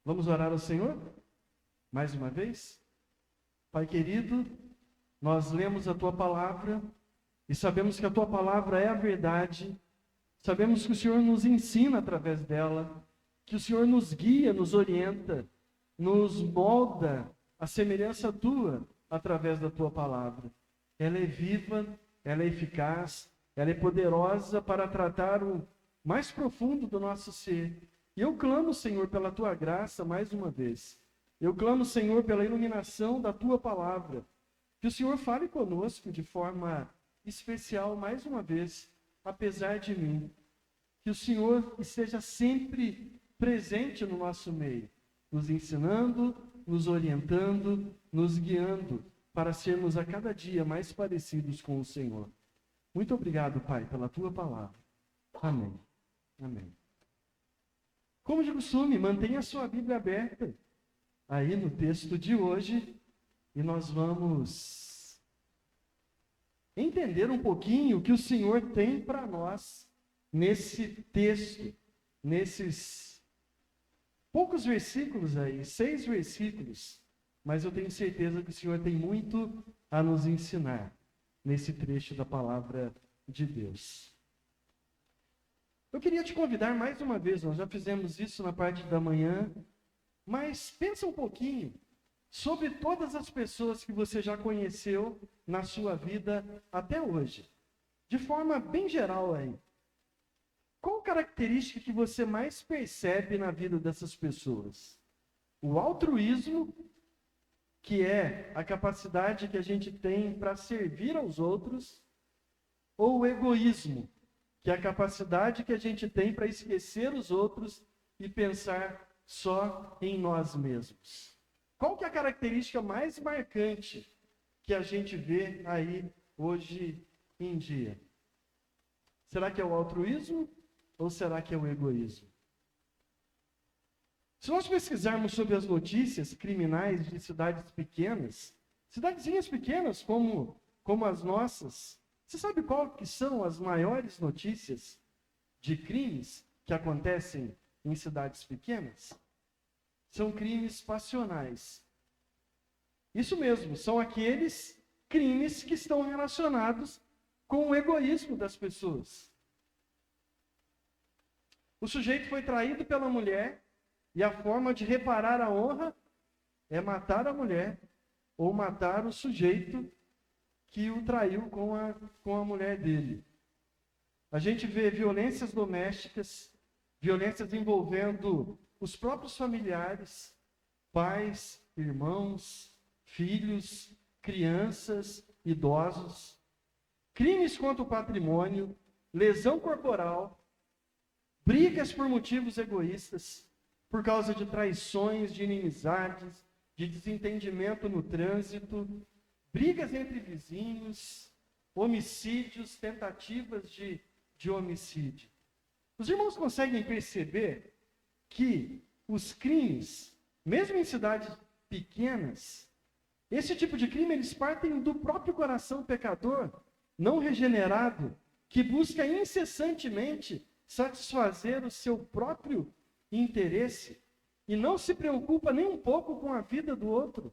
Vamos orar ao Senhor? Mais uma vez? Pai querido, nós lemos a Tua palavra e sabemos que a Tua palavra é a verdade. Sabemos que o Senhor nos ensina através dela, que o Senhor nos guia, nos orienta, nos molda a semelhança Tua através da Tua palavra. Ela é viva, ela é eficaz, ela é poderosa para tratar o mais profundo do nosso ser. E eu clamo, Senhor, pela Tua graça mais uma vez. Eu clamo, Senhor, pela iluminação da Tua palavra. Que o Senhor fale conosco de forma especial mais uma vez, apesar de mim. Que o Senhor esteja sempre presente no nosso meio, nos ensinando, nos orientando, nos guiando, para sermos a cada dia mais parecidos com o Senhor. Muito obrigado, Pai, pela Tua palavra. Amém. Amém. Como de costume, mantenha a sua Bíblia aberta aí no texto de hoje e nós vamos entender um pouquinho o que o Senhor tem para nós nesse texto, nesses poucos versículos aí, 6 versículos, mas eu tenho certeza que o Senhor tem muito a nos ensinar nesse trecho da palavra de Deus. Eu queria te convidar mais uma vez, nós já fizemos isso na parte da manhã, mas pensa um pouquinho sobre todas as pessoas que você já conheceu na sua vida até hoje, de forma bem geral aí. Qual característica que você mais percebe na vida dessas pessoas? O altruísmo, que é a capacidade que a gente tem para servir aos outros, ou o egoísmo, que é a capacidade que a gente tem para esquecer os outros e pensar só em nós mesmos. Qual que é a característica mais marcante que a gente vê aí hoje em dia? Será que é o altruísmo ou será que é o egoísmo? Se nós pesquisarmos sobre as notícias criminais de cidades pequenas, cidadezinhas pequenas como as nossas, você sabe qual que são as maiores notícias de crimes que acontecem em cidades pequenas? São crimes passionais. Isso mesmo, são aqueles crimes que estão relacionados com o egoísmo das pessoas. O sujeito foi traído pela mulher e a forma de reparar a honra é matar a mulher ou matar o sujeito que o traiu com a mulher dele. A gente vê violências domésticas, violências envolvendo os próprios familiares, pais, irmãos, filhos, crianças, idosos, crimes contra o patrimônio, lesão corporal, brigas por motivos egoístas, por causa de traições, de inimizades, de desentendimento no trânsito, brigas entre vizinhos, homicídios, tentativas de homicídio. Os irmãos conseguem perceber que os crimes, mesmo em cidades pequenas, esse tipo de crime, eles partem do próprio coração pecador, não regenerado, que busca incessantemente satisfazer o seu próprio interesse e não se preocupa nem um pouco com a vida do outro.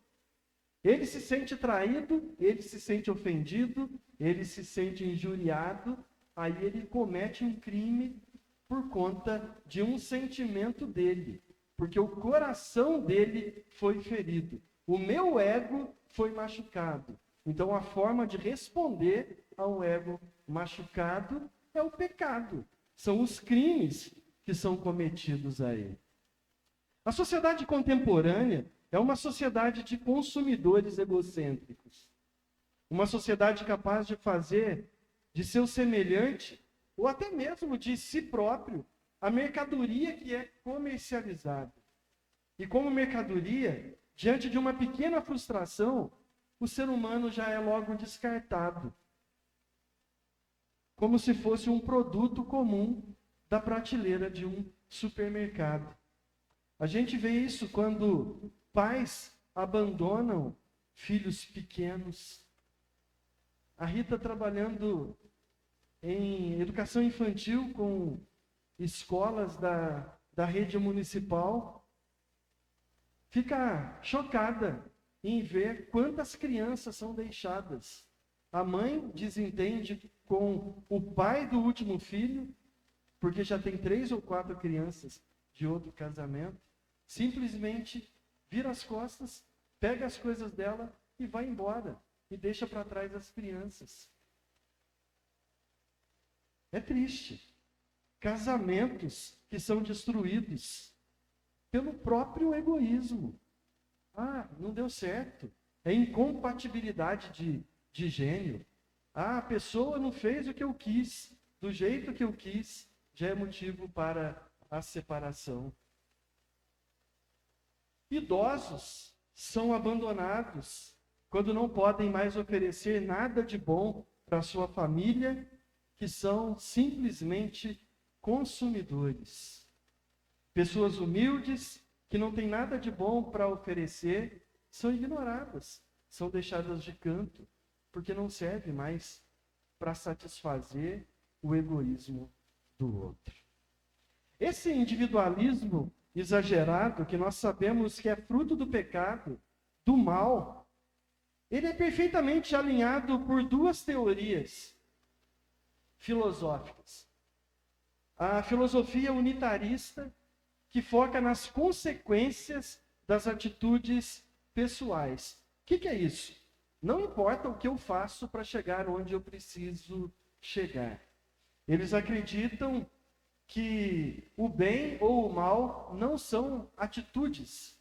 Ele se sente traído, ele se sente ofendido, ele se sente injuriado, aí ele comete um crime por conta de um sentimento dele, porque o coração dele foi ferido. O meu ego foi machucado. Então a forma de responder ao ego machucado é o pecado. São os crimes que são cometidos aí. A sociedade contemporânea é uma sociedade de consumidores egocêntricos. Uma sociedade capaz de fazer de seu semelhante, ou até mesmo de si próprio, a mercadoria que é comercializada. E como mercadoria, diante de uma pequena frustração, o ser humano já é logo descartado. Como se fosse um produto comum da prateleira de um supermercado. A gente vê isso quando pais abandonam filhos pequenos. A Rita trabalhando em educação infantil com escolas da rede municipal. fica chocada em ver quantas crianças são deixadas. A mãe desentende com o pai do último filho, porque já tem 3 ou 4 crianças de outro casamento, simplesmente vira as costas, pega as coisas dela e vai embora, e deixa para trás as crianças. É triste. Casamentos que são destruídos pelo próprio egoísmo. Não deu certo. É incompatibilidade de gênero. A pessoa não fez o que eu quis, do jeito que eu quis, já é motivo para a separação. Idosos são abandonados quando não podem mais oferecer nada de bom para a sua família, que são simplesmente consumidores. Pessoas humildes, que não têm nada de bom para oferecer, são ignoradas, são deixadas de canto, porque não serve mais para satisfazer o egoísmo do outro. Esse individualismo exagerado, que nós sabemos que é fruto do pecado, do mal, ele é perfeitamente alinhado por 2 teorias filosóficas. A filosofia unitarista, que foca nas consequências das atitudes pessoais. O que é isso? Não importa o que eu faço para chegar onde eu preciso chegar. Eles acreditam que o bem ou o mal não são atitudes.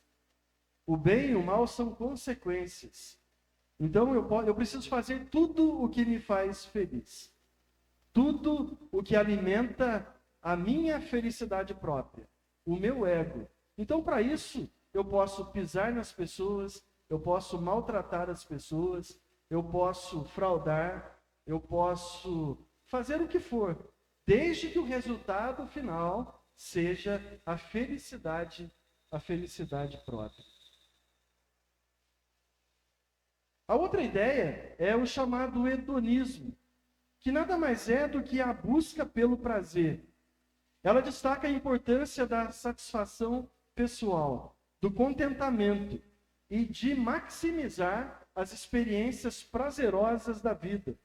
O bem e o mal são consequências. Então eu preciso fazer tudo o que me faz feliz. Tudo o que alimenta a minha felicidade própria, o meu ego. Então, para isso, eu posso pisar nas pessoas, eu posso maltratar as pessoas, eu posso fraudar, eu posso fazer o que for, desde que o resultado final seja a felicidade própria. A outra ideia é o chamado hedonismo, que nada mais é do que a busca pelo prazer. Ela destaca a importância da satisfação pessoal, do contentamento e de maximizar as experiências prazerosas da vida.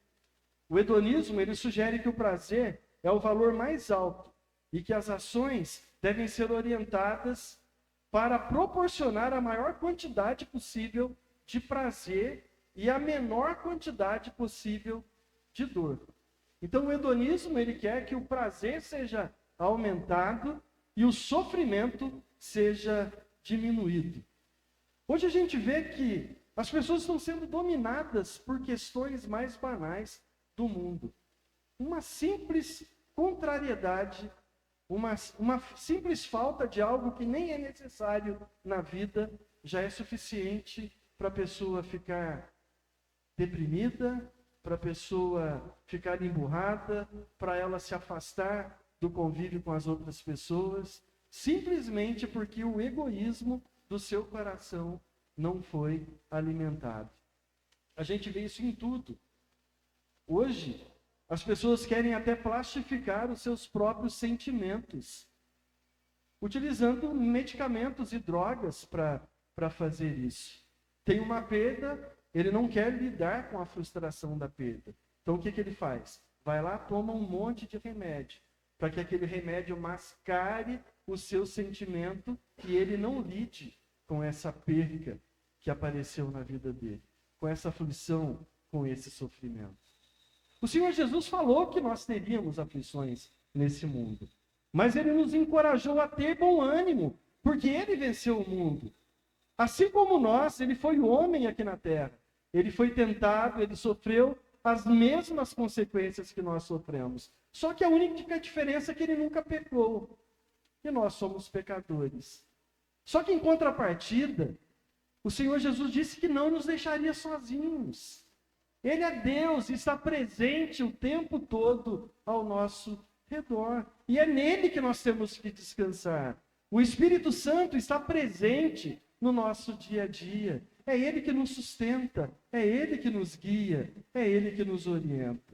O hedonismo, ele sugere que o prazer é o valor mais alto e que as ações devem ser orientadas para proporcionar a maior quantidade possível de prazer e a menor quantidade possível de dor. Então, o hedonismo, ele quer que o prazer seja aumentado e o sofrimento seja diminuído. Hoje a gente vê que as pessoas estão sendo dominadas por questões mais banais do mundo. Uma simples contrariedade, uma simples falta de algo que nem é necessário na vida, já é suficiente para a pessoa ficar deprimida, para a pessoa ficar emburrada, para ela se afastar do convívio com as outras pessoas, simplesmente porque o egoísmo do seu coração não foi alimentado. A gente vê isso em tudo. Hoje, as pessoas querem até plastificar os seus próprios sentimentos, utilizando medicamentos e drogas para fazer isso. Tem uma perda, ele não quer lidar com a frustração da perda. Então o que ele faz? Vai lá, toma um monte de remédio, para que aquele remédio mascare o seu sentimento e ele não lide com essa perca que apareceu na vida dele, com essa aflição, com esse sofrimento. O Senhor Jesus falou que nós teríamos aflições nesse mundo, mas ele nos encorajou a ter bom ânimo, porque ele venceu o mundo. Assim como nós, ele foi o homem aqui na terra. Ele foi tentado, ele sofreu as mesmas consequências que nós sofremos. Só que a única diferença é que ele nunca pecou. E nós somos pecadores. Só que em contrapartida, o Senhor Jesus disse que não nos deixaria sozinhos. Ele é Deus e está presente o tempo todo ao nosso redor. E é nele que nós temos que descansar. O Espírito Santo está presente no nosso dia a dia. É Ele que nos sustenta, é Ele que nos guia, é Ele que nos orienta.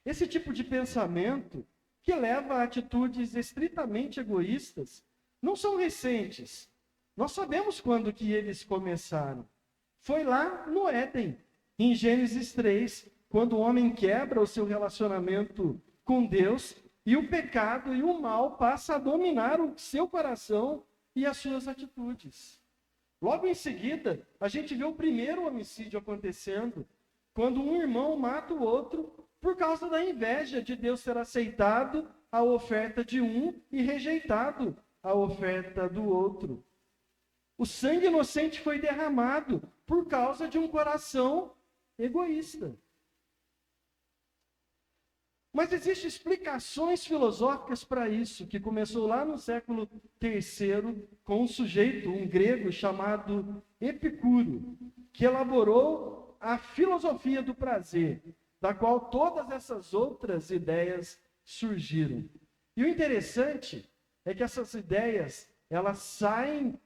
Esse tipo de pensamento, que leva a atitudes estritamente egoístas, não são recentes. Nós sabemos quando que eles começaram. Foi lá no Éden, em Gênesis 3, quando o homem quebra o seu relacionamento com Deus e o pecado e o mal passa a dominar o seu coração e as suas atitudes. Logo em seguida, a gente vê o primeiro homicídio acontecendo, quando um irmão mata o outro por causa da inveja de Deus ter aceitado a oferta de um e rejeitado a oferta do outro. O sangue inocente foi derramado por causa de um coração egoísta. Mas existem explicações filosóficas para isso, que começou lá no século III, com um sujeito, um grego chamado Epicuro, que elaborou a filosofia do prazer, da qual todas essas outras ideias surgiram. E o interessante é que essas ideias, elas saem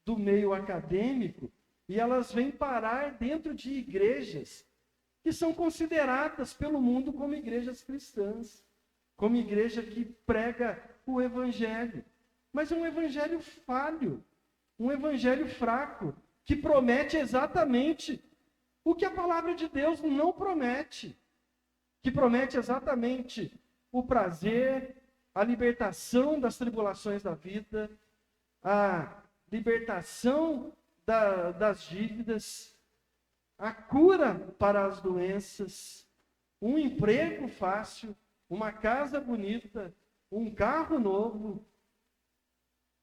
do meio acadêmico e elas vêm parar dentro de igrejas que são consideradas pelo mundo como igrejas cristãs, como igreja que prega o evangelho. Mas é um evangelho falho, um evangelho fraco, que promete exatamente o que a palavra de Deus não promete, que promete exatamente o prazer, a libertação das tribulações da vida, a libertação das dívidas, a cura para as doenças, um emprego fácil, uma casa bonita, um carro novo.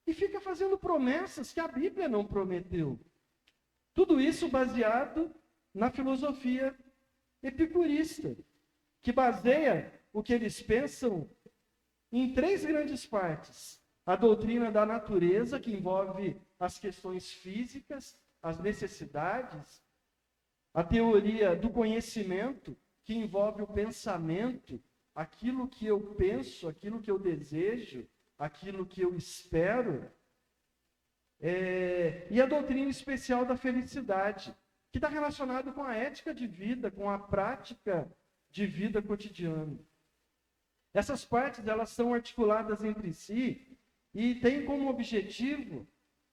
E fica fazendo promessas que a Bíblia não prometeu. Tudo isso baseado na filosofia epicurista, que baseia o que eles pensam em 3 grandes partes. A doutrina da natureza, que envolve as questões físicas, as necessidades. A teoria do conhecimento, que envolve o pensamento, aquilo que eu penso, aquilo que eu desejo, aquilo que eu espero. E a doutrina especial da felicidade, que está relacionado com a ética de vida, com a prática de vida cotidiana. Essas partes, elas são articuladas entre si e têm como objetivo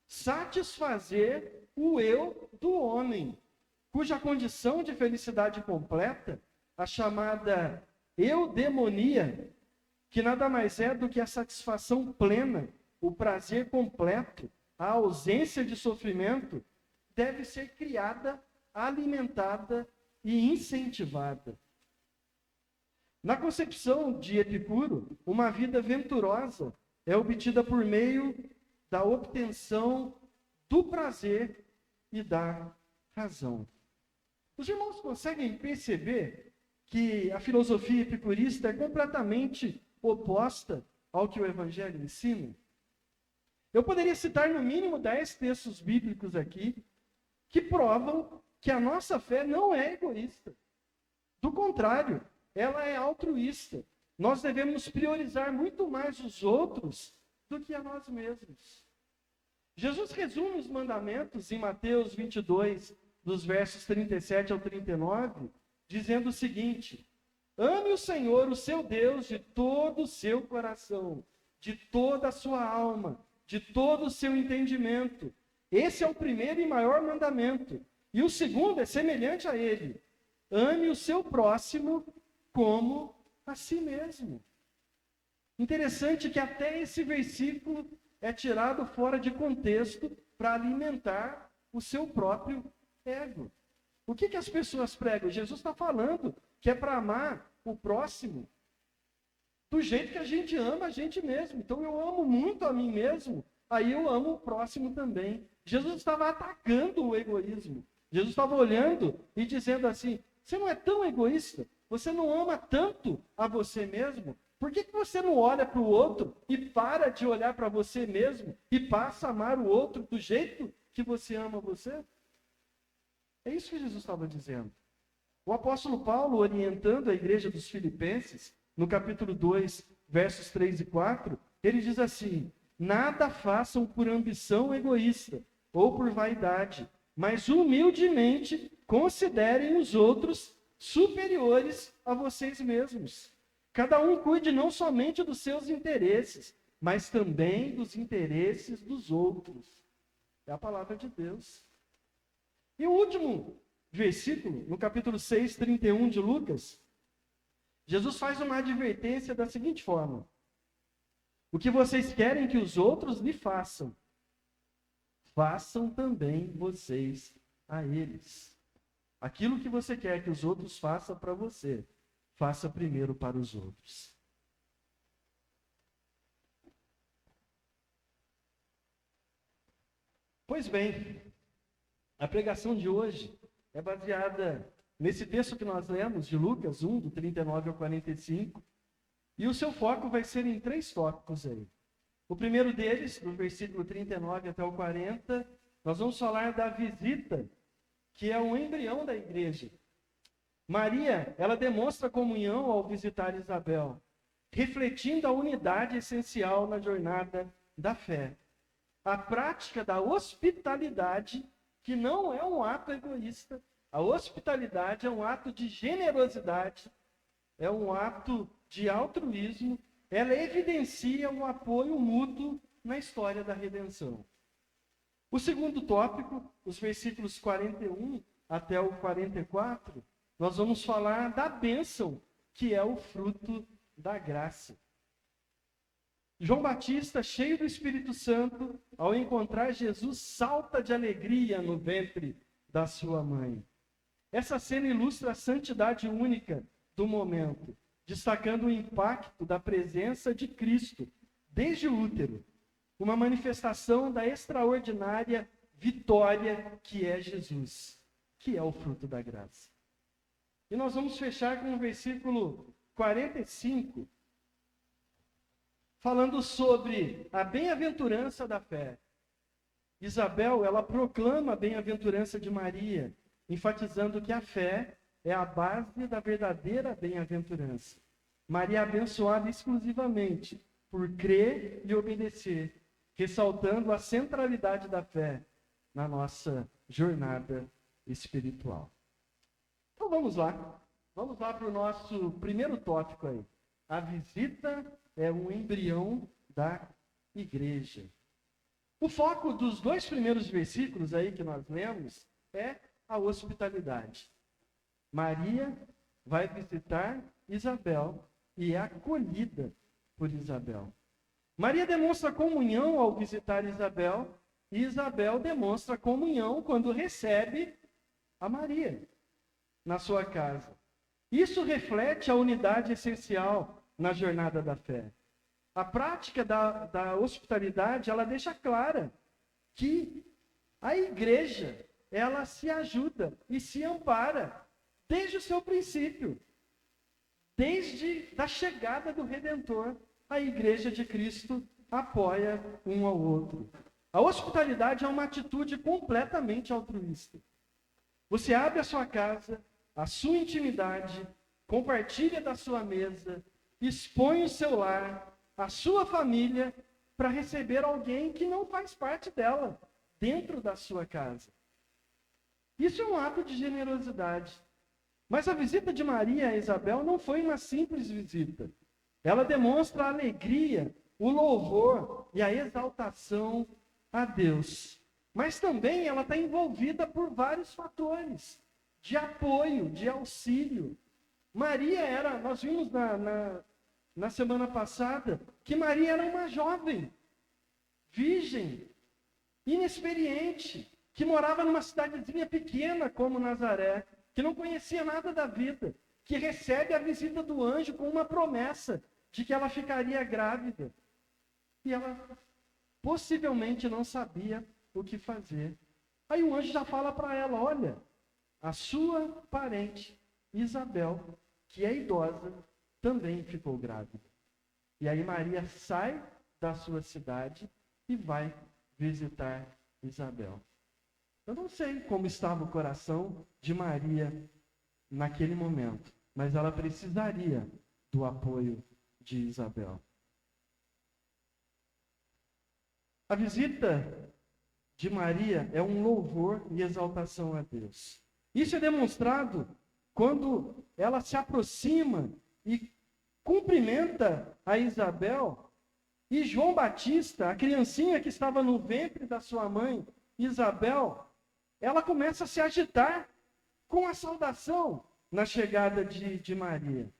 satisfazer o eu do homem, cuja condição de felicidade completa, a chamada eudemonia, que nada mais é do que a satisfação plena, o prazer completo, a ausência de sofrimento, deve ser criada, alimentada e incentivada. Na concepção de Epicuro, uma vida venturosa é obtida por meio da obtenção do prazer e da razão. Os irmãos conseguem perceber que a filosofia epicurista é completamente oposta ao que o Evangelho ensina? Eu poderia citar no mínimo 10 textos bíblicos aqui que provam que a nossa fé não é egoísta. Do contrário, ela é altruísta. Nós devemos priorizar muito mais os outros do que a nós mesmos. Jesus resume os mandamentos em Mateus 22, dos versos 37 ao 39, dizendo o seguinte: ame o Senhor, o seu Deus, de todo o seu coração, de toda a sua alma, de todo o seu entendimento. Esse é o primeiro e maior mandamento. E o segundo é semelhante a ele: ame o seu próximo como a si mesmo. Interessante que até esse versículo é tirado fora de contexto para alimentar o seu próprio ego. O que as pessoas pregam? Jesus está falando que é para amar o próximo do jeito que a gente ama a gente mesmo. Então eu amo muito a mim mesmo, aí eu amo o próximo também. Jesus estava atacando o egoísmo. Jesus estava olhando e dizendo assim: você não é tão egoísta? Você não ama tanto a você mesmo? Por que você não olha para o outro e para de olhar para você mesmo e passa a amar o outro do jeito que você ama você? É isso que Jesus estava dizendo. O apóstolo Paulo, orientando a igreja dos Filipenses, no capítulo 2, versos 3 e 4, ele diz assim: nada façam por ambição egoísta ou por vaidade, mas humildemente considerem os outros superiores a vocês mesmos. Cada um cuide não somente dos seus interesses, mas também dos interesses dos outros. É a palavra de Deus. E o último versículo, no capítulo 6, 31 de Lucas, Jesus faz uma advertência da seguinte forma: o que vocês querem que os outros lhe façam, façam também vocês a eles. Aquilo que você quer que os outros façam para você, faça primeiro para os outros. Pois bem, a pregação de hoje é baseada nesse texto que nós lemos, de Lucas 1, do 39 ao 45, e o seu foco vai ser em 3 tópicos aí. O primeiro deles, do versículo 39 até o 40, nós vamos falar da visita, que é o embrião da igreja. Maria, ela demonstra comunhão ao visitar Isabel, refletindo a unidade essencial na jornada da fé. A prática da hospitalidade, que não é um ato egoísta. A hospitalidade é um ato de generosidade, é um ato de altruísmo. Ela evidencia um apoio mútuo na história da redenção. O segundo tópico, os versículos 41 até o 44, nós vamos falar da bênção, que é o fruto da graça. João Batista, cheio do Espírito Santo, ao encontrar Jesus, salta de alegria no ventre da sua mãe. Essa cena ilustra a santidade única do momento, destacando o impacto da presença de Cristo desde o útero, uma manifestação da extraordinária vitória que é Jesus, que é o fruto da graça. E nós vamos fechar com o versículo 45, falando sobre a bem-aventurança da fé. Isabel, ela proclama a bem-aventurança de Maria, enfatizando que a fé é a base da verdadeira bem-aventurança. Maria é abençoada exclusivamente por crer e obedecer, ressaltando a centralidade da fé na nossa jornada espiritual. Então vamos lá para o nosso primeiro tópico aí. A visita é um embrião da igreja. O foco dos 2 primeiros versículos aí que nós lemos é a hospitalidade. Maria vai visitar Isabel e é acolhida por Isabel. Maria demonstra comunhão ao visitar Isabel e Isabel demonstra comunhão quando recebe a Maria na sua casa. Isso reflete a unidade essencial na jornada da fé. A prática da hospitalidade, ela deixa clara que a igreja, ela se ajuda e se ampara desde o seu princípio. Desde a chegada do Redentor, a igreja de Cristo apoia um ao outro. A hospitalidade é uma atitude completamente altruísta. Você abre a sua casa, a sua intimidade, compartilha da sua mesa, expõe o seu lar, a sua família, para receber alguém que não faz parte dela, dentro da sua casa. Isso é um ato de generosidade. Mas a visita de Maria a Isabel não foi uma simples visita. Ela demonstra a alegria, o louvor e a exaltação a Deus. Mas também ela está envolvida por vários fatores de apoio, de auxílio. Maria era, nós vimos na semana passada, que Maria era uma jovem, virgem, inexperiente, que morava numa cidadezinha pequena como Nazaré, que não conhecia nada da vida, que recebe a visita do anjo com uma promessa de que ela ficaria grávida. E ela possivelmente não sabia o que fazer. Aí o anjo já fala para ela: olha, a sua parente, Isabel, que é idosa, também ficou grávida. E aí Maria sai da sua cidade e vai visitar Isabel. Eu não sei como estava o coração de Maria naquele momento, mas ela precisaria do apoio de Isabel. A visita de Maria é um louvor e exaltação a Deus. Isso é demonstrado quando ela se aproxima e cumprimenta a Isabel, e João Batista, a criancinha que estava no ventre da sua mãe, Isabel, ela começa a se agitar com a saudação na chegada de Maria.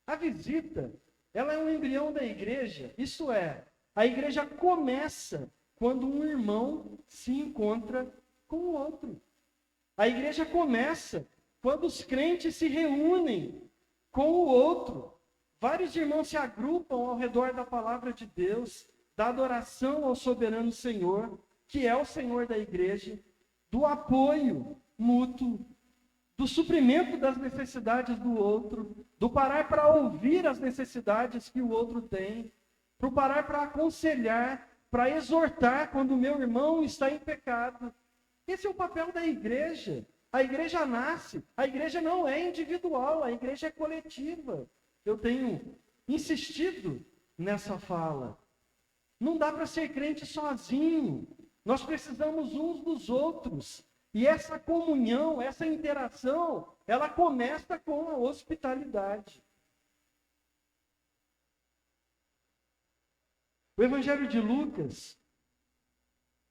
A visita, ela é um embrião da igreja, isto é, a igreja começa quando um irmão se encontra com o outro. A igreja começa quando os crentes se reúnem com o outro. Vários irmãos se agrupam ao redor da palavra de Deus, da adoração ao soberano Senhor, que é o Senhor da igreja, do apoio mútuo, do suprimento das necessidades do outro, do parar para ouvir as necessidades que o outro tem, do parar para aconselhar, para exortar quando o meu irmão está em pecado. Esse é o papel da igreja. A igreja nasce, a igreja não é individual, a igreja é coletiva. Eu tenho insistido nessa fala. Não dá para ser crente sozinho. Nós precisamos uns dos outros. E essa comunhão, essa interação, ela começa com a hospitalidade. O Evangelho de Lucas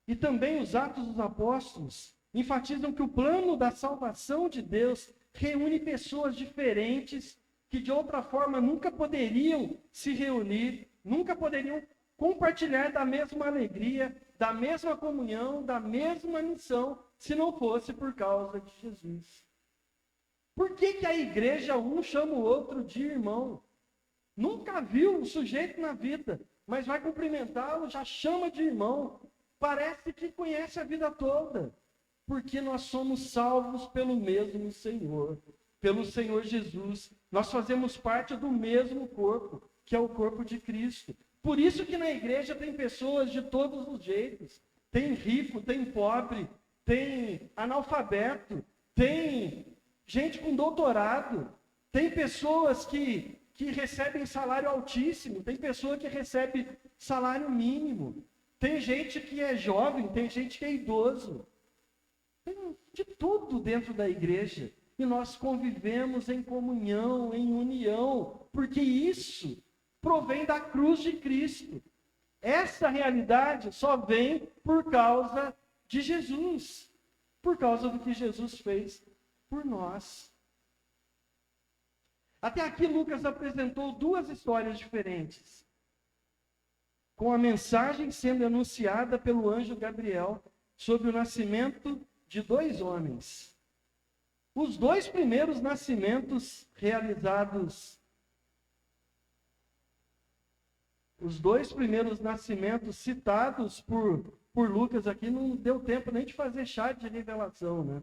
e também os Atos dos Apóstolos enfatizam que o plano da salvação de Deus reúne pessoas diferentes que de outra forma nunca poderiam se reunir, nunca poderiam compartilhar da mesma alegria, da mesma comunhão, da mesma missão, se não fosse por causa de Jesus. Por que a igreja um chama o outro de irmão? Nunca viu o sujeito na vida, mas vai cumprimentá-lo, já chama de irmão. Parece que conhece a vida toda. Porque nós somos salvos pelo mesmo Senhor, pelo Senhor Jesus. Nós fazemos parte do mesmo corpo, que é o corpo de Cristo. Por isso que na igreja tem pessoas de todos os jeitos. Tem rico, tem pobre, tem analfabeto, tem gente com doutorado, tem pessoas que recebem salário altíssimo, tem pessoa que recebe salário mínimo, tem gente que é jovem, tem gente que é idoso. Tem de tudo dentro da igreja. E nós convivemos em comunhão, em união, porque isso provém da cruz de Cristo. Essa realidade só vem por causa de Jesus, por causa do que Jesus fez por nós. Até aqui Lucas apresentou duas histórias diferentes, com a mensagem sendo anunciada pelo anjo Gabriel sobre o nascimento de dois homens. Os dois primeiros nascimentos realizados, os dois primeiros nascimentos citados por Lucas aqui, não deu tempo nem de fazer chá de revelação, né?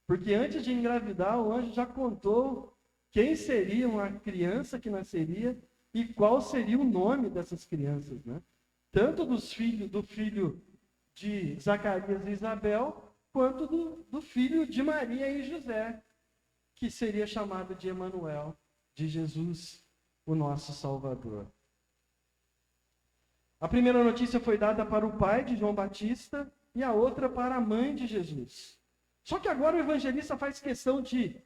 Porque antes de engravidar, o anjo já contou quem seria a criança que nasceria e qual seria o nome dessas crianças, né? Tanto do filho de Zacarias e Isabel, quanto do filho de Maria e José, que seria chamado de Emanuel, de Jesus, o nosso Salvador. A primeira notícia foi dada para o pai de João Batista e a outra para a mãe de Jesus. Só que agora o evangelista faz questão de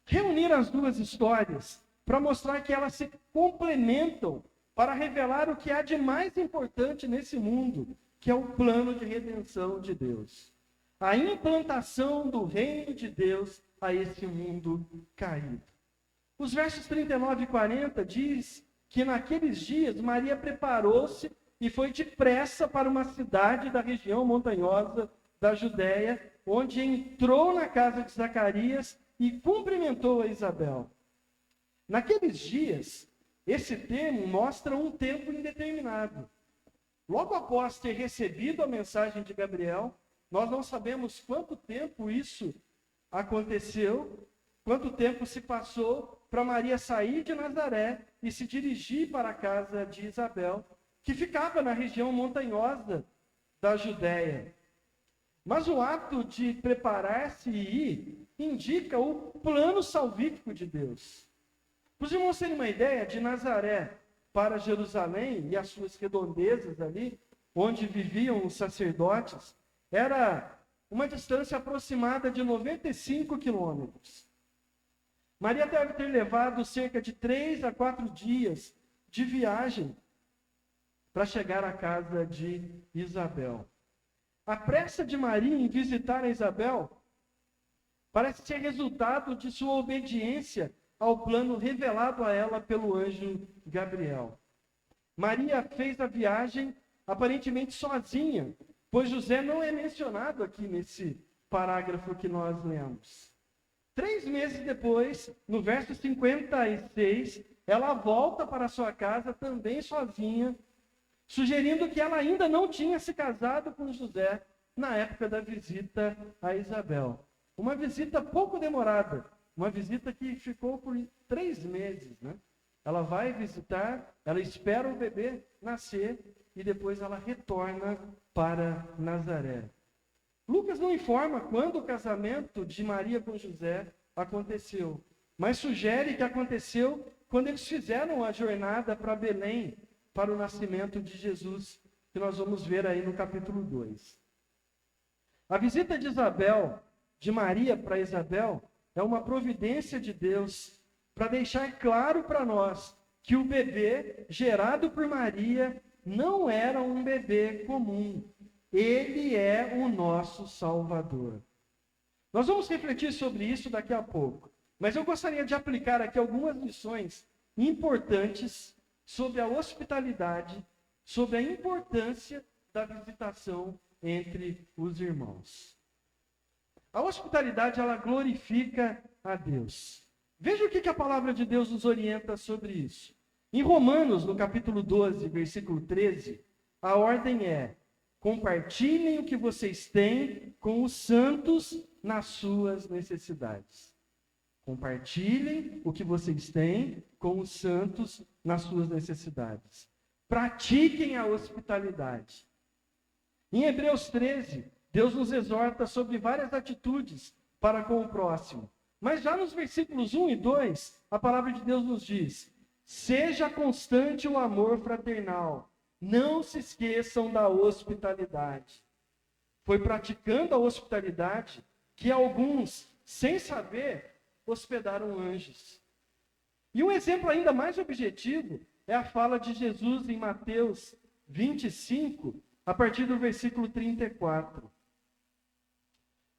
reunir as duas histórias para mostrar que elas se complementam, para revelar o que há de mais importante nesse mundo, que é o plano de redenção de Deus. A implantação do reino de Deus a esse mundo caído. Os versos 39 e 40 diz que naqueles dias Maria preparou-se e foi depressa para uma cidade da região montanhosa da Judéia, onde entrou na casa de Zacarias e cumprimentou a Isabel. Naqueles dias, esse termo mostra um tempo indeterminado. Logo após ter recebido a mensagem de Gabriel, nós não sabemos quanto tempo isso aconteceu, quanto tempo se passou para Maria sair de Nazaré e se dirigir para a casa de Isabel, que ficava na região montanhosa da Judéia. Mas o ato de preparar-se e ir indica o plano salvífico de Deus. Para os irmãos terem uma ideia, de Nazaré para Jerusalém e as suas redondezas ali, onde viviam os sacerdotes, era uma distância aproximada de 95 quilômetros. Maria deve ter levado cerca de 3 a 4 dias de viagem para chegar à casa de Isabel. A pressa de Maria em visitar a Isabel parece ser resultado de sua obediência ao plano revelado a ela pelo anjo Gabriel. Maria fez a viagem aparentemente sozinha, pois José não é mencionado aqui nesse parágrafo que nós lemos. 3 meses depois, no verso 56, ela volta para sua casa também sozinha, sugerindo que ela ainda não tinha se casado com José na época da visita a Isabel. Uma visita pouco demorada, uma visita que ficou por 3 meses, né? Ela vai visitar, ela espera o bebê nascer e depois ela retorna para Nazaré. Lucas não informa quando o casamento de Maria com José aconteceu, mas sugere que aconteceu quando eles fizeram a jornada para Belém, para o nascimento de Jesus, que nós vamos ver aí no capítulo 2. A visita de Maria para Isabel, é uma providência de Deus para deixar claro para nós que o bebê gerado por Maria não era um bebê comum. Ele é o nosso Salvador. Nós vamos refletir sobre isso daqui a pouco, mas eu gostaria de aplicar aqui algumas lições importantes sobre a hospitalidade, sobre a importância da visitação entre os irmãos. A hospitalidade, ela glorifica a Deus. Veja o que a palavra de Deus nos orienta sobre isso. Em Romanos, no capítulo 12, versículo 13, a ordem é: compartilhem o que vocês têm com os santos nas suas necessidades. Compartilhem o que vocês têm com os santos nas suas necessidades. Pratiquem a hospitalidade. Em Hebreus 13, Deus nos exorta sobre várias atitudes para com o próximo. Mas já nos versículos 1 e 2, a palavra de Deus nos diz: seja constante o amor fraternal. Não se esqueçam da hospitalidade. Foi praticando a hospitalidade que alguns, sem saber, hospedaram anjos. E um exemplo ainda mais objetivo é a fala de Jesus em Mateus 25, a partir do versículo 34.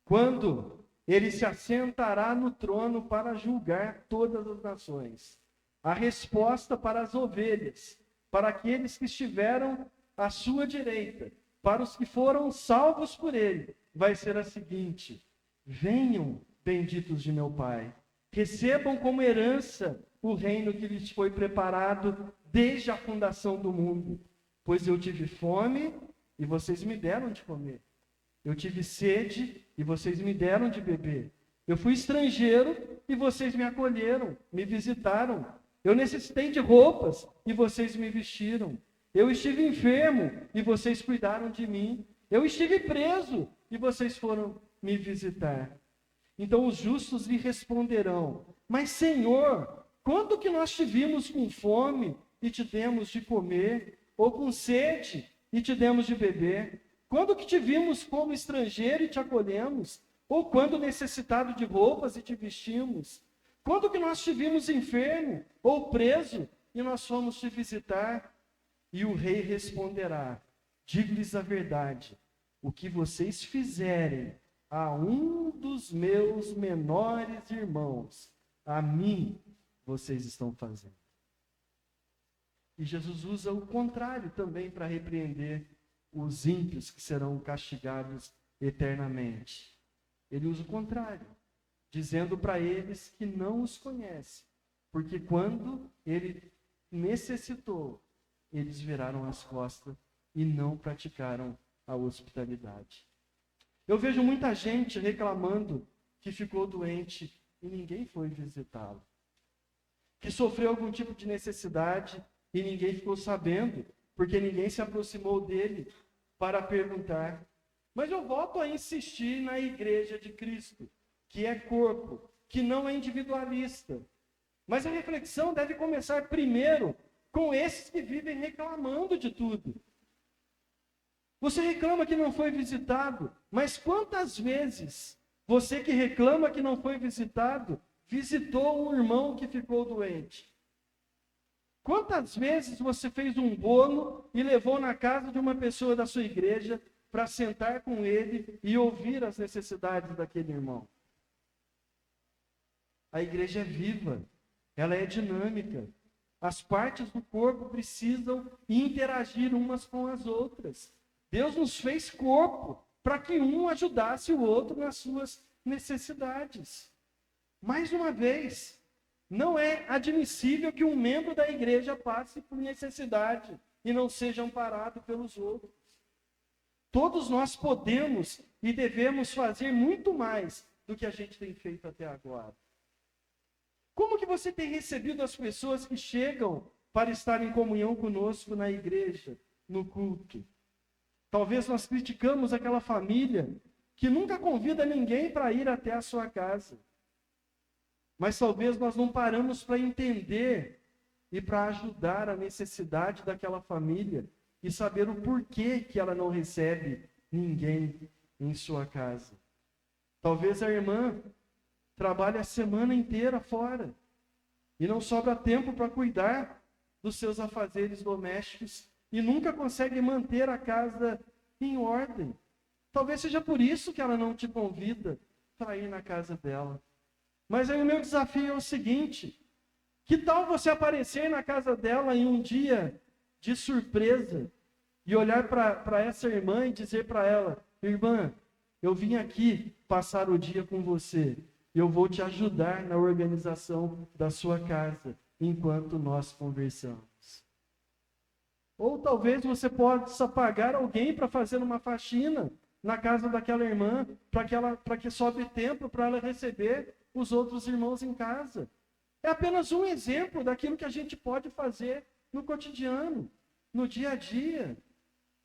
Quando ele se assentará no trono para julgar todas as nações. A resposta para as ovelhas, para aqueles que estiveram à sua direita, para os que foram salvos por ele, vai ser a seguinte: venham, benditos de meu Pai, recebam como herança o reino que lhes foi preparado desde a fundação do mundo. Pois eu tive fome e vocês me deram de comer. Eu tive sede e vocês me deram de beber. Eu fui estrangeiro e vocês me acolheram, me visitaram. Eu necessitei de roupas e vocês me vestiram. Eu estive enfermo e vocês cuidaram de mim. Eu estive preso e vocês foram me visitar. Então os justos lhe responderão: mas Senhor, quando que nós te vimos com fome e te demos de comer? Ou com sede e te demos de beber? Quando que te vimos como estrangeiro e te acolhemos? Ou quando necessitado de roupas e te vestimos? Quando que nós te vimos enfermo ou preso e nós fomos te visitar? E o rei responderá: digo-lhes a verdade, o que vocês fizerem a um dos meus menores irmãos, a mim vocês estão fazendo. E Jesus usa o contrário também para repreender os ímpios que serão castigados eternamente. Ele usa o contrário, dizendo para eles que não os conhece, porque quando ele necessitou, eles viraram as costas e não praticaram a hospitalidade. Eu vejo muita gente reclamando que ficou doente e ninguém foi visitá-lo, que sofreu algum tipo de necessidade e ninguém ficou sabendo, porque ninguém se aproximou dele para perguntar. Mas eu volto a insistir na igreja de Cristo, que é corpo, que não é individualista. Mas a reflexão deve começar primeiro com esses que vivem reclamando de tudo. Você reclama que não foi visitado, mas quantas vezes você que reclama que não foi visitado, visitou um irmão que ficou doente? Quantas vezes você fez um bolo e levou na casa de uma pessoa da sua igreja para sentar com ele e ouvir as necessidades daquele irmão. A igreja é viva, ela é dinâmica. As partes do corpo precisam interagir umas com as outras. Deus nos fez corpo para que um ajudasse o outro nas suas necessidades. Mais uma vez, não é admissível que um membro da igreja passe por necessidade e não seja amparado pelos outros. Todos nós podemos e devemos fazer muito mais do que a gente tem feito até agora. Como que você tem recebido as pessoas que chegam para estar em comunhão conosco na igreja, no culto? Talvez nós criticamos aquela família que nunca convida ninguém para ir até a sua casa. Mas talvez nós não paramos para entender e para ajudar a necessidade daquela família e saber o porquê que ela não recebe ninguém em sua casa. Talvez a irmã trabalhe a semana inteira fora e não sobra tempo para cuidar dos seus afazeres domésticos e nunca consegue manter a casa em ordem. Talvez seja por isso que ela não te convida para ir na casa dela. Mas aí o meu desafio é o seguinte: que tal você aparecer na casa dela em um dia de surpresa e olhar para essa irmã e dizer para ela: irmã, eu vim aqui passar o dia com você. Eu vou te ajudar na organização da sua casa enquanto nós conversamos. Ou talvez você possa pagar alguém para fazer uma faxina na casa daquela irmã, para que sobre tempo para ela receber os outros irmãos em casa. É apenas um exemplo daquilo que a gente pode fazer no cotidiano, no dia a dia.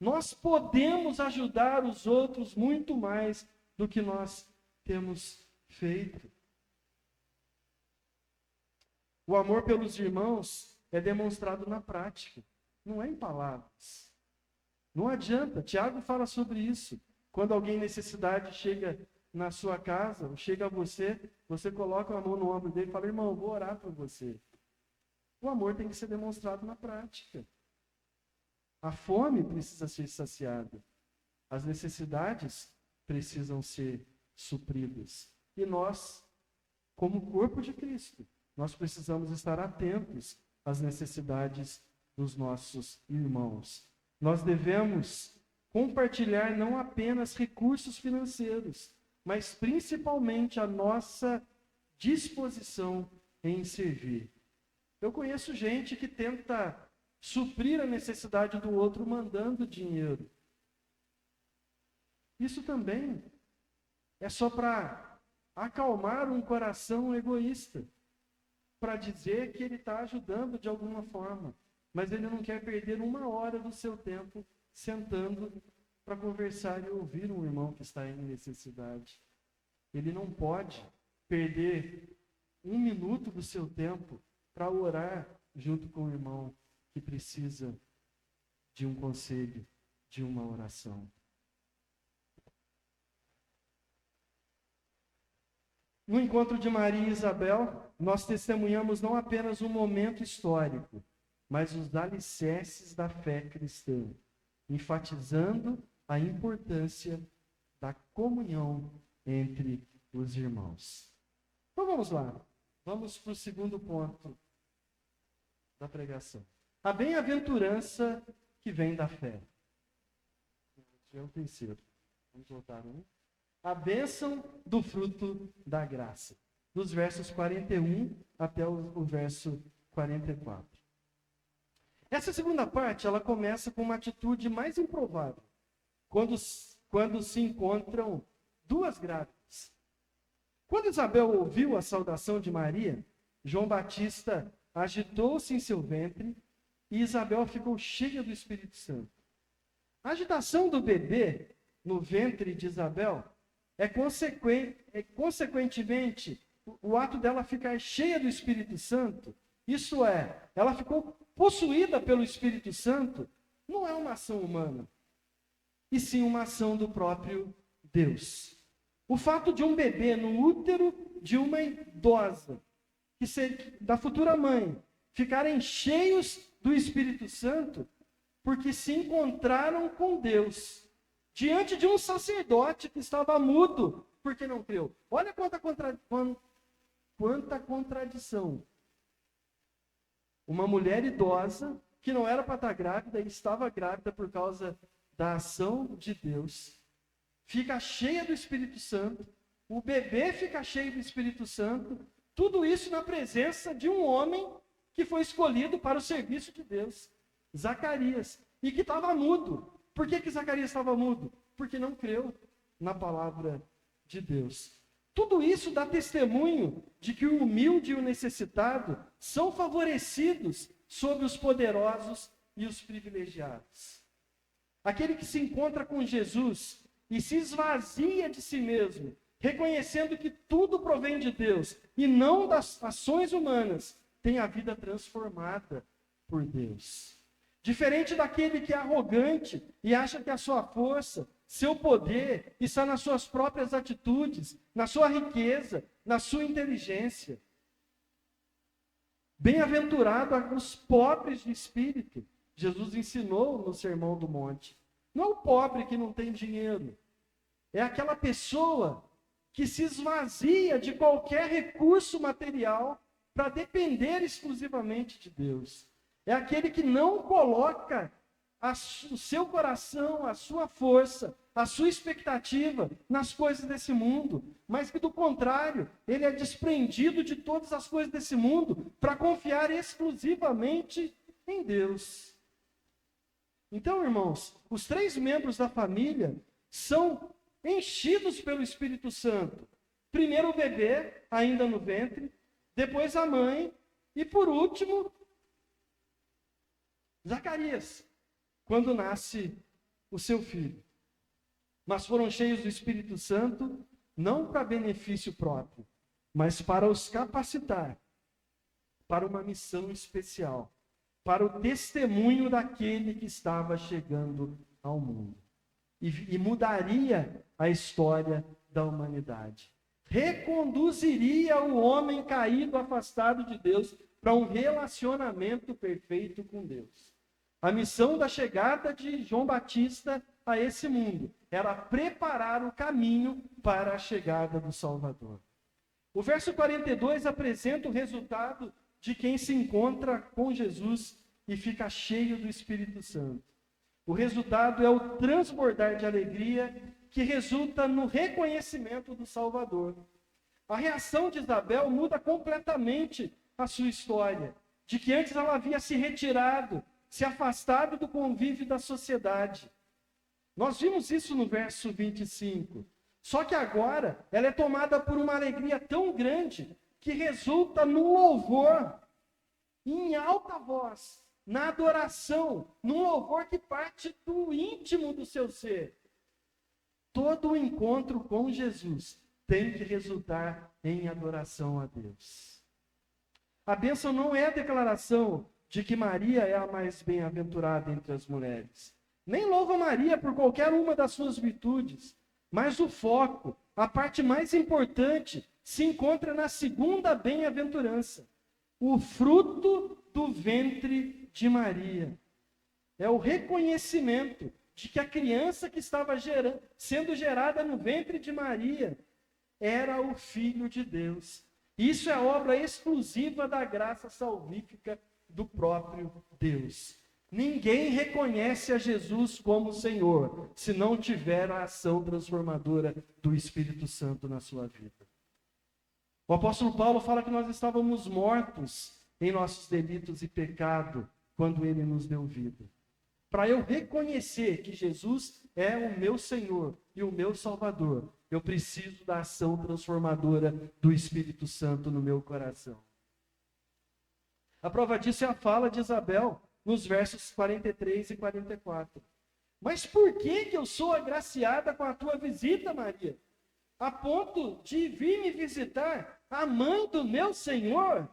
Nós podemos ajudar os outros muito mais do que nós temos feito. O amor pelos irmãos é demonstrado na prática, não é em palavras. Não adianta, Tiago fala sobre isso. Quando alguém em necessidade chega na sua casa, ou chega a você, você coloca a mão no ombro dele e fala: irmão, eu vou orar por você. O amor tem que ser demonstrado na prática. A fome precisa ser saciada. As necessidades precisam ser supridas. E nós, como corpo de Cristo, nós precisamos estar atentos às necessidades dos nossos irmãos. Nós devemos compartilhar não apenas recursos financeiros, mas principalmente a nossa disposição em servir. Eu conheço gente que tenta suprir a necessidade do outro mandando dinheiro. Isso também é só para acalmar um coração egoísta, para dizer que ele está ajudando de alguma forma, mas ele não quer perder uma hora do seu tempo sentando para conversar e ouvir um irmão que está em necessidade. Ele não pode perder um minuto do seu tempo para orar junto com o irmão que precisa de um conselho, de uma oração. No encontro de Maria e Isabel, nós testemunhamos não apenas um momento histórico, mas os alicerces da fé cristã, enfatizando a importância da comunhão entre os irmãos. Então vamos lá, vamos para o segundo ponto da pregação. A bem-aventurança que vem da fé. Esse é o terceiro. Vamos voltar um. A bênção do fruto da graça. Dos versos 41 até o verso 44. Essa segunda parte, ela começa com uma atitude mais improvável. Quando se encontram duas grávidas. Quando Isabel ouviu a saudação de Maria, João Batista agitou-se em seu ventre e Isabel ficou cheia do Espírito Santo. A agitação do bebê no ventre de Isabel é consequentemente o ato dela ficar cheia do Espírito Santo. Isso é, ela ficou possuída pelo Espírito Santo. Não é uma ação humana, e sim uma ação do próprio Deus. O fato de um bebê no útero de uma idosa, da futura mãe, ficarem cheios do Espírito Santo, porque se encontraram com Deus diante de um sacerdote que estava mudo, porque não creu. Olha quanta contradição. Uma mulher idosa, que não era para estar grávida, e estava grávida por causa da ação de Deus, fica cheia do Espírito Santo, o bebê fica cheio do Espírito Santo, tudo isso na presença de um homem que foi escolhido para o serviço de Deus, Zacarias, e que estava mudo. Por que Zacarias estava mudo? Porque não creu na palavra de Deus. Tudo isso dá testemunho de que o humilde e o necessitado são favorecidos sobre os poderosos e os privilegiados. Aquele que se encontra com Jesus e se esvazia de si mesmo, reconhecendo que tudo provém de Deus e não das ações humanas, tem a vida transformada por Deus. Diferente daquele que é arrogante e acha que a sua força, seu poder está nas suas próprias atitudes, na sua riqueza, na sua inteligência. Bem-aventurado os pobres de espírito. Jesus ensinou no Sermão do Monte. Não é o pobre que não tem dinheiro. É aquela pessoa que se esvazia de qualquer recurso material para depender exclusivamente de Deus. É aquele que não coloca o seu coração, a sua força, a sua expectativa nas coisas desse mundo, mas que do contrário, ele é desprendido de todas as coisas desse mundo para confiar exclusivamente em Deus. Então, irmãos, os 3 membros da família são enchidos pelo Espírito Santo. Primeiro o bebê, ainda no ventre, depois a mãe e por último, Zacarias, quando nasce o seu filho. Mas foram cheios do Espírito Santo, não para benefício próprio, mas para os capacitar para uma missão especial, para o testemunho daquele que estava chegando ao mundo. E mudaria a história da humanidade. Reconduziria o homem caído, afastado de Deus, para um relacionamento perfeito com Deus. A missão da chegada de João Batista a esse mundo era preparar o caminho para a chegada do Salvador. O verso 42 apresenta o resultado de quem se encontra com Jesus e fica cheio do Espírito Santo. O resultado é o transbordar de alegria que resulta no reconhecimento do Salvador. A reação de Isabel muda completamente a sua história, de que antes ela havia se retirado, se afastado do convívio da sociedade. Nós vimos isso no verso 25. Só que agora ela é tomada por uma alegria tão grande que resulta no louvor, em alta voz, na adoração, num louvor que parte do íntimo do seu ser. Todo o encontro com Jesus tem que resultar em adoração a Deus. A bênção não é a declaração de que Maria é a mais bem-aventurada entre as mulheres. Nem louva Maria por qualquer uma das suas virtudes, mas o foco, a parte mais importante, se encontra na segunda bem-aventurança, o fruto do ventre de Maria. É o reconhecimento de que a criança que estava sendo gerada no ventre de Maria era o Filho de Deus. Isso é obra exclusiva da graça salvífica do próprio Deus. Ninguém reconhece a Jesus como Senhor se não tiver a ação transformadora do Espírito Santo na sua vida. O apóstolo Paulo fala que nós estávamos mortos em nossos delitos e pecado quando ele nos deu vida. Para eu reconhecer que Jesus é o meu Senhor e o meu Salvador, eu preciso da ação transformadora do Espírito Santo no meu coração. A prova disso é a fala de Isabel nos versos 43 e 44. Mas por que eu sou agraciada com a tua visita, Maria? A ponto de vir me visitar a mãe do meu Senhor?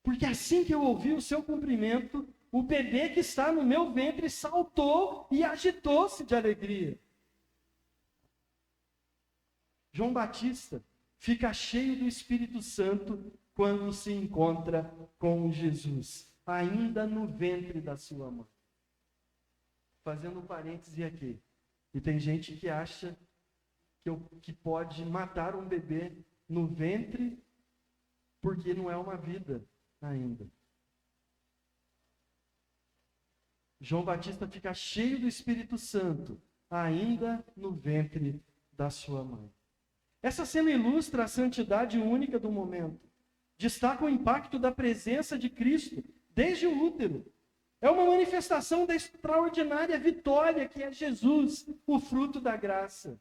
Porque assim que eu ouvi o seu cumprimento, o bebê que está no meu ventre saltou e agitou-se de alegria. João Batista fica cheio do Espírito Santo quando se encontra com Jesus, ainda no ventre da sua mãe. fazendo um parêntese aqui. E tem gente que acha que pode matar um bebê no ventre porque não é uma vida ainda. João Batista fica cheio do Espírito Santo, ainda no ventre da sua mãe. Essa cena ilustra a santidade única do momento. Destaca o impacto da presença de Cristo desde o útero. É uma manifestação da extraordinária vitória que é Jesus, o fruto da graça.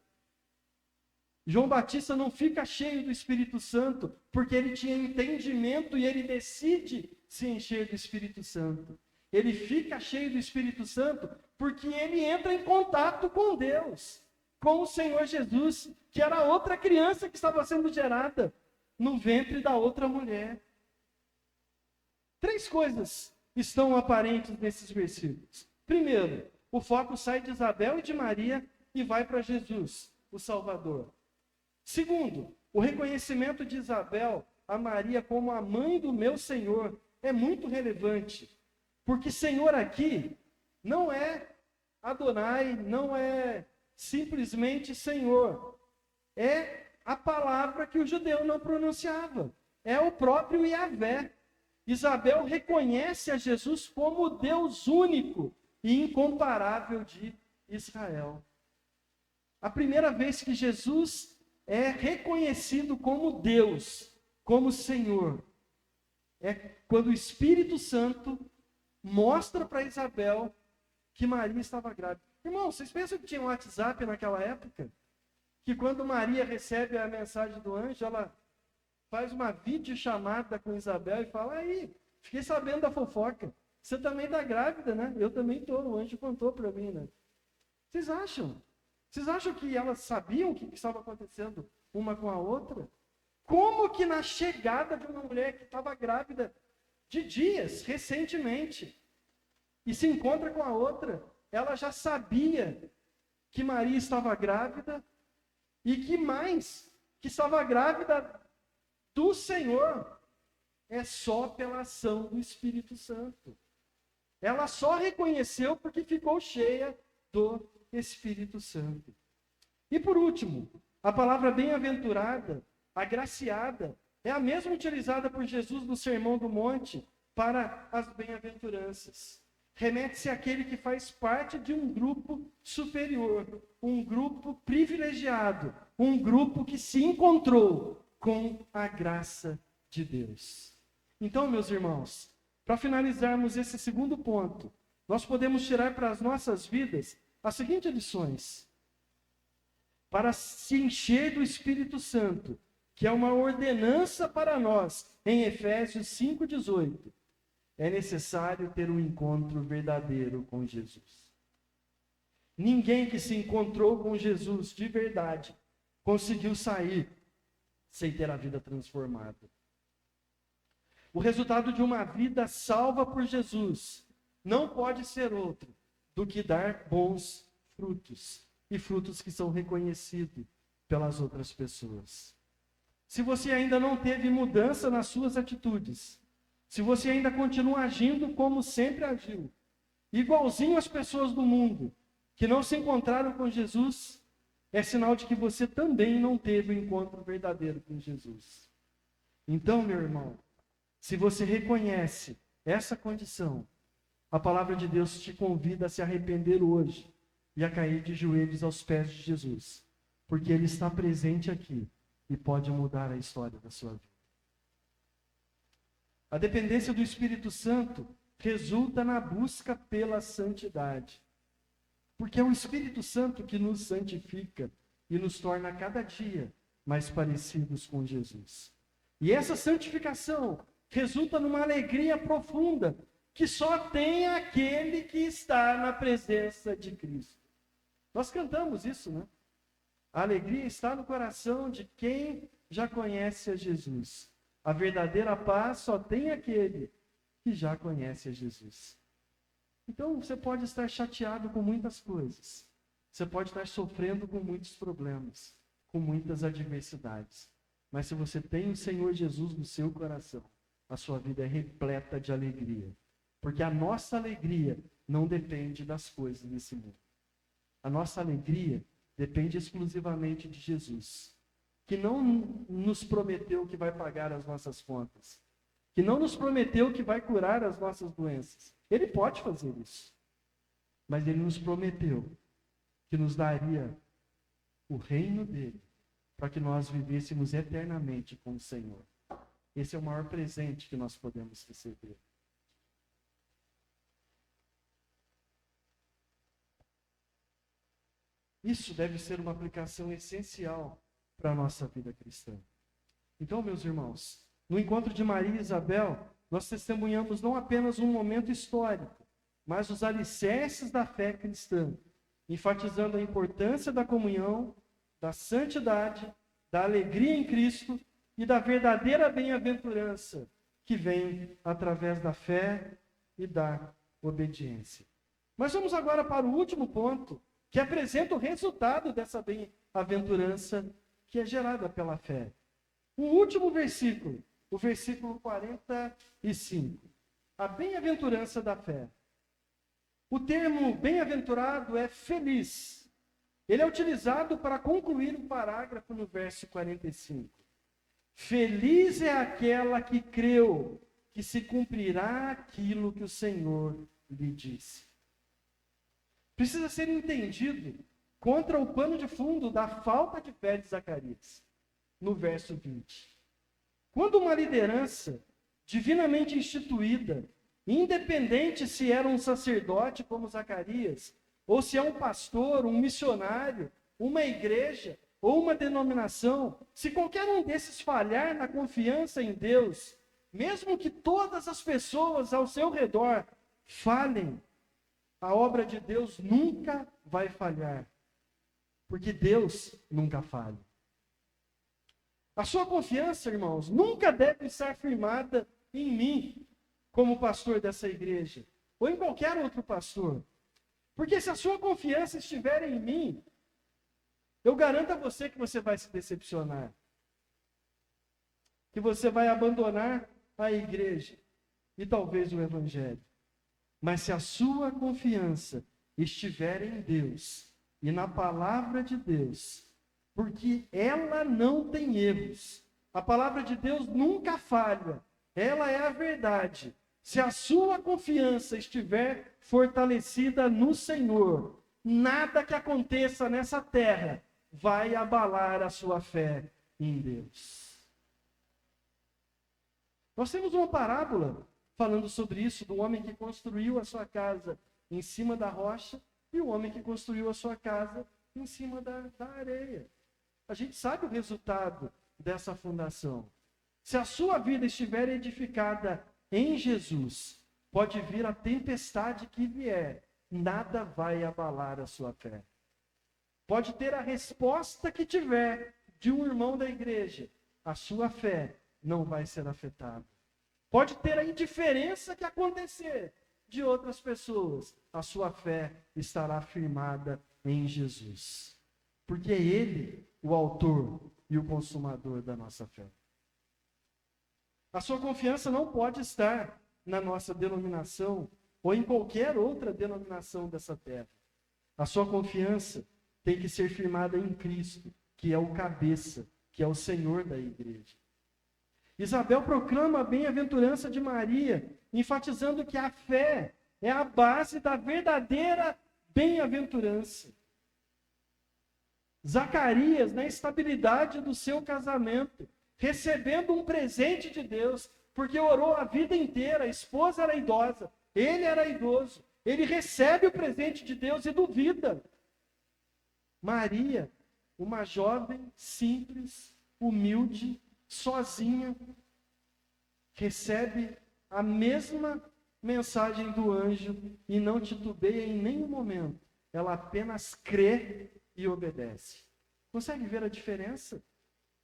João Batista não fica cheio do Espírito Santo porque ele tinha entendimento e ele decide se encher do Espírito Santo. Ele fica cheio do Espírito Santo porque ele entra em contato com Deus, com o Senhor Jesus, que era outra criança que estava sendo gerada no ventre da outra mulher. 3 coisas estão aparentes nesses versículos. Primeiro, o foco sai de Isabel e de Maria e vai para Jesus, o Salvador. Segundo, o reconhecimento de Isabel a Maria como a mãe do meu Senhor é muito relevante, porque Senhor aqui não é Adonai, não é simplesmente Senhor, é a palavra que o judeu não pronunciava, é o próprio Yahvé. Isabel reconhece a Jesus como o Deus único e incomparável de Israel. A primeira vez que Jesus é reconhecido como Deus, como Senhor, é quando o Espírito Santo mostra para Isabel que Maria estava grávida. Irmão, vocês pensam que tinha um WhatsApp naquela época? Que quando Maria recebe a mensagem do anjo, ela faz uma videochamada com Isabel e fala: aí, fiquei sabendo da fofoca. Você também está grávida, né? Eu também estou, o anjo contou para mim, né? Vocês acham? Vocês acham que elas sabiam o que estava acontecendo uma com a outra? Como que na chegada de uma mulher que estava grávida de dias, recentemente, e se encontra com a outra, ela já sabia que Maria estava grávida e que mais, que estava grávida do Senhor, é só pela ação do Espírito Santo. Ela só reconheceu porque ficou cheia do Espírito Santo. E por último, a palavra bem-aventurada, agraciada, é a mesma utilizada por Jesus no Sermão do Monte para as bem-aventuranças. Remete-se àquele que faz parte de um grupo superior, um grupo privilegiado, um grupo que se encontrou com a graça de Deus. Então, meus irmãos, para finalizarmos esse segundo ponto, nós podemos tirar para as nossas vidas as seguintes lições. Para se encher do Espírito Santo, que é uma ordenança para nós, em Efésios 5,18, é necessário ter um encontro verdadeiro com Jesus. Ninguém que se encontrou com Jesus de verdade conseguiu sair sem ter a vida transformada. O resultado de uma vida salva por Jesus não pode ser outro do que dar bons frutos, e frutos que são reconhecidos pelas outras pessoas. Se você ainda não teve mudança nas suas atitudes, se você ainda continua agindo como sempre agiu, igualzinho às pessoas do mundo que não se encontraram com Jesus, é sinal de que você também não teve o encontro verdadeiro com Jesus. Então, meu irmão, se você reconhece essa condição, a palavra de Deus te convida a se arrepender hoje e a cair de joelhos aos pés de Jesus, porque Ele está presente aqui e pode mudar a história da sua vida. A dependência do Espírito Santo resulta na busca pela santidade, porque é o Espírito Santo que nos santifica e nos torna cada dia mais parecidos com Jesus. E essa santificação resulta numa alegria profunda, que só tem aquele que está na presença de Cristo. Nós cantamos isso, né? A alegria está no coração de quem já conhece a Jesus. A verdadeira paz só tem aquele que já conhece a Jesus. Então, você pode estar chateado com muitas coisas. Você pode estar sofrendo com muitos problemas, com muitas adversidades. Mas se você tem o Senhor Jesus no seu coração, a sua vida é repleta de alegria. Porque a nossa alegria não depende das coisas desse mundo. A nossa alegria depende exclusivamente de Jesus, que não nos prometeu que vai pagar as nossas contas, que não nos prometeu que vai curar as nossas doenças. Ele pode fazer isso, mas ele nos prometeu que nos daria o reino dele, para que nós vivêssemos eternamente com o Senhor. Esse é o maior presente que nós podemos receber. Isso deve ser uma aplicação essencial para a nossa vida cristã. Então, meus irmãos, no encontro de Maria e Isabel, nós testemunhamos não apenas um momento histórico, mas os alicerces da fé cristã, enfatizando a importância da comunhão, da santidade, da alegria em Cristo e da verdadeira bem-aventurança que vem através da fé e da obediência. Mas vamos agora para o último ponto, que apresenta o resultado dessa bem-aventurança que é gerada pela fé. O último versículo, o versículo 45. A bem-aventurança da fé. O termo bem-aventurado é feliz. Ele é utilizado para concluir o parágrafo no verso 45. Feliz é aquela que creu que se cumprirá aquilo que o Senhor lhe disse. Precisa ser entendido contra o pano de fundo da falta de fé de Zacarias, no verso 20. Quando uma liderança divinamente instituída, independente se era um sacerdote como Zacarias, ou se é um pastor, um missionário, uma igreja ou uma denominação, se qualquer um desses falhar na confiança em Deus, mesmo que todas as pessoas ao seu redor falhem, a obra de Deus nunca vai falhar, porque Deus nunca falha. A sua confiança, irmãos, nunca deve estar firmada em mim, como pastor dessa igreja, ou em qualquer outro pastor. Porque se a sua confiança estiver em mim, eu garanto a você que você vai se decepcionar. Que você vai abandonar a igreja e talvez o evangelho. Mas se a sua confiança estiver em Deus e na palavra de Deus, porque ela não tem erros, a palavra de Deus nunca falha, ela é a verdade. Se a sua confiança estiver fortalecida no Senhor, nada que aconteça nessa terra vai abalar a sua fé em Deus. Nós temos uma parábola falando sobre isso, do homem que construiu a sua casa em cima da rocha e o homem que construiu a sua casa em cima da areia. A gente sabe o resultado dessa fundação. Se a sua vida estiver edificada em Jesus, pode vir a tempestade que vier, nada vai abalar a sua fé. Pode ter a resposta que tiver de um irmão da igreja, a sua fé não vai ser afetada. Pode ter a indiferença que acontecer de outras pessoas, a sua fé estará firmada em Jesus. Porque é Ele o autor e o consumador da nossa fé. A sua confiança não pode estar na nossa denominação ou em qualquer outra denominação dessa terra. A sua confiança tem que ser firmada em Cristo, que é o cabeça, que é o Senhor da igreja. Isabel proclama a bem-aventurança de Maria, enfatizando que a fé é a base da verdadeira bem-aventurança. Zacarias, na estabilidade do seu casamento, recebendo um presente de Deus, porque orou a vida inteira, a esposa era idosa, ele era idoso, ele recebe o presente de Deus e duvida. Maria, uma jovem simples, humilde, sozinha, recebe a mesma mensagem do anjo e não titubeia em nenhum momento. Ela apenas crê e obedece. Consegue ver a diferença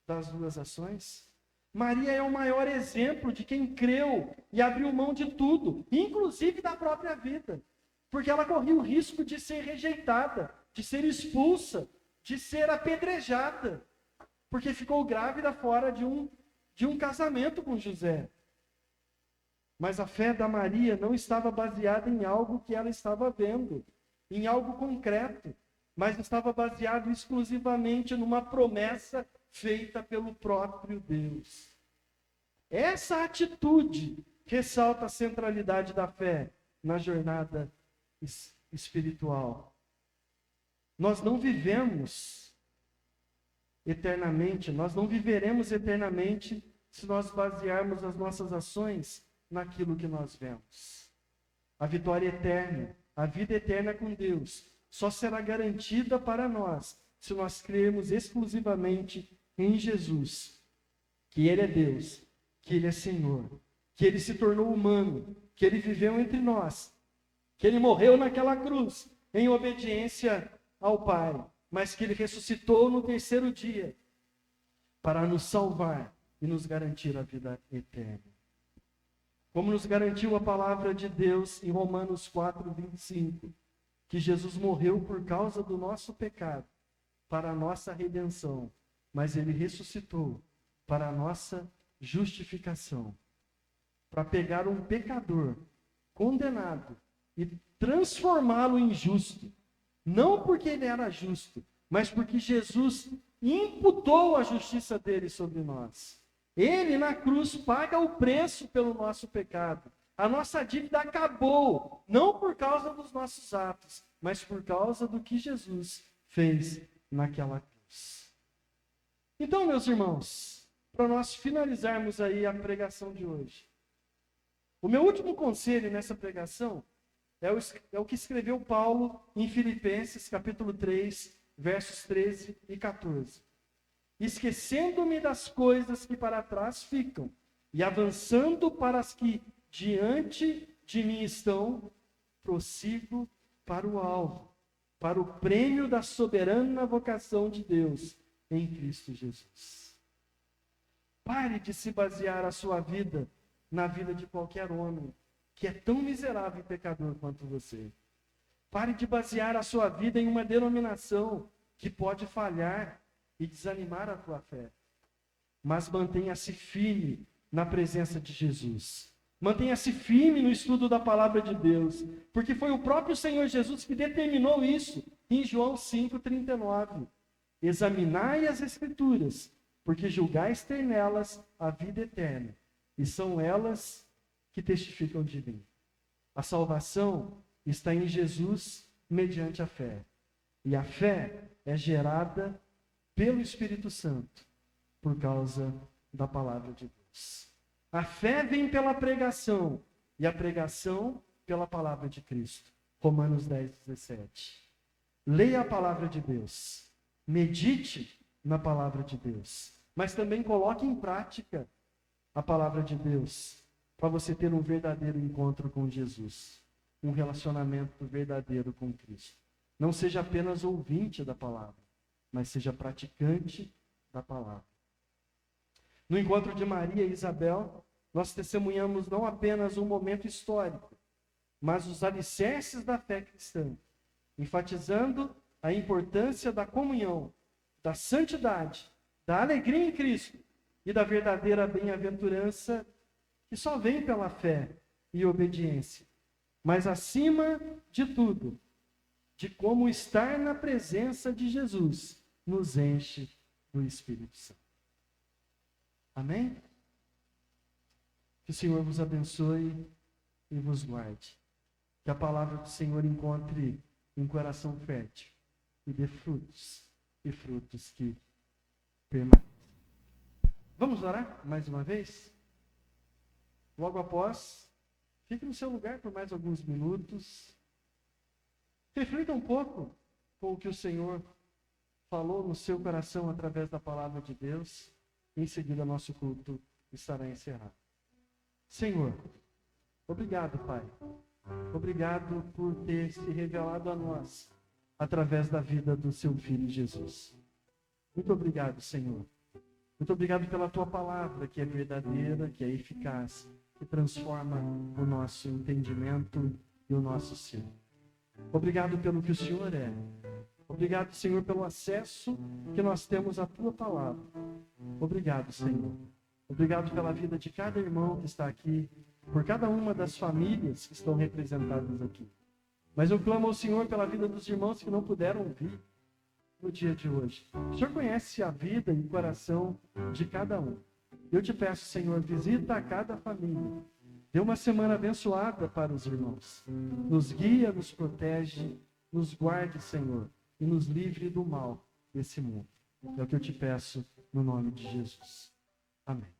das duas ações? Maria é o maior exemplo de quem creu e abriu mão de tudo, inclusive da própria vida, porque ela corria o risco de ser rejeitada, de ser expulsa, de ser apedrejada, porque ficou grávida fora de um casamento com José. Mas a fé da Maria não estava baseada em algo que ela estava vendo, em algo concreto, mas estava baseado exclusivamente numa promessa feita pelo próprio Deus. Essa atitude ressalta a centralidade da fé na jornada espiritual. Nós não vivemos eternamente, nós não viveremos eternamente se nós basearmos as nossas ações naquilo que nós vemos. A vitória eterna, a vida eterna com Deus, só será garantida para nós se nós crermos exclusivamente em Jesus, que Ele é Deus, que Ele é Senhor, que Ele se tornou humano, que Ele viveu entre nós, que Ele morreu naquela cruz em obediência ao Pai, mas que Ele ressuscitou no terceiro dia para nos salvar e nos garantir a vida eterna. Como nos garantiu a palavra de Deus em Romanos 4:25, que Jesus morreu por causa do nosso pecado, para a nossa redenção, mas Ele ressuscitou para a nossa justificação, para pegar um pecador condenado e transformá-lo em justo, não porque ele era justo, mas porque Jesus imputou a justiça dele sobre nós. Ele na cruz paga o preço pelo nosso pecado. A nossa dívida acabou, não por causa dos nossos atos, mas por causa do que Jesus fez naquela cruz. Então, meus irmãos, para nós finalizarmos aí a pregação de hoje, o meu último conselho nessa pregação é o que escreveu Paulo em Filipenses, capítulo 3, versos 13 e 14. Esquecendo-me das coisas que para trás ficam, e avançando para as que diante de mim estão, prossigo para o alvo, para o prêmio da soberana vocação de Deus em Cristo Jesus. Pare de se basear a sua vida na vida de qualquer homem que é tão miserável e pecador quanto você. Pare de basear a sua vida em uma denominação que pode falhar e desanimar a tua fé. Mas mantenha-se firme na presença de Jesus. Mantenha-se firme no estudo da palavra de Deus, porque foi o próprio Senhor Jesus que determinou isso em João 5,39. Examinai as Escrituras, porque julgais ter nelas a vida eterna, e são elas que testificam de mim. A salvação está em Jesus mediante a fé. E a fé é gerada pelo Espírito Santo, por causa da palavra de Deus. A fé vem pela pregação, e a pregação pela palavra de Cristo. Romanos 10:17. Leia a palavra de Deus, medite na palavra de Deus, mas também coloque em prática a palavra de Deus, para você ter um verdadeiro encontro com Jesus, um relacionamento verdadeiro com Cristo. Não seja apenas ouvinte da palavra, mas seja praticante da palavra. No encontro de Maria e Isabel, nós testemunhamos não apenas um momento histórico, mas os alicerces da fé cristã, enfatizando a importância da comunhão, da santidade, da alegria em Cristo e da verdadeira bem-aventurança que só vem pela fé e obediência. Mas acima de tudo, de como estar na presença de Jesus nos enche do Espírito Santo. Amém? Que o Senhor vos abençoe e vos guarde. Que a palavra do Senhor encontre um coração fértil e dê frutos, e frutos que permanecem. Vamos orar mais uma vez? Logo após, fique no seu lugar por mais alguns minutos. Reflita um pouco com o que o Senhor falou no seu coração através da palavra de Deus. Em seguida, nosso culto estará encerrado. Senhor, obrigado, Pai. Obrigado por ter se revelado a nós através da vida do seu Filho Jesus. Muito obrigado, Senhor. Muito obrigado pela tua palavra, que é verdadeira, que é eficaz, que transforma o nosso entendimento e o nosso ser. Obrigado pelo que o Senhor é. Obrigado, Senhor, pelo acesso que nós temos à tua palavra. Obrigado, Senhor. Obrigado pela vida de cada irmão que está aqui por cada uma das famílias que estão representadas aqui. Mas eu clamo ao Senhor pela vida dos irmãos que não puderam vir no dia de hoje. O Senhor conhece a vida e o coração de cada um. Eu te peço, Senhor, visita a cada família. Dê uma semana abençoada para os irmãos. Nos guia, nos protege, nos guarde, Senhor, e nos livre do mal desse mundo. É o que eu te peço no nome de Jesus. Amém.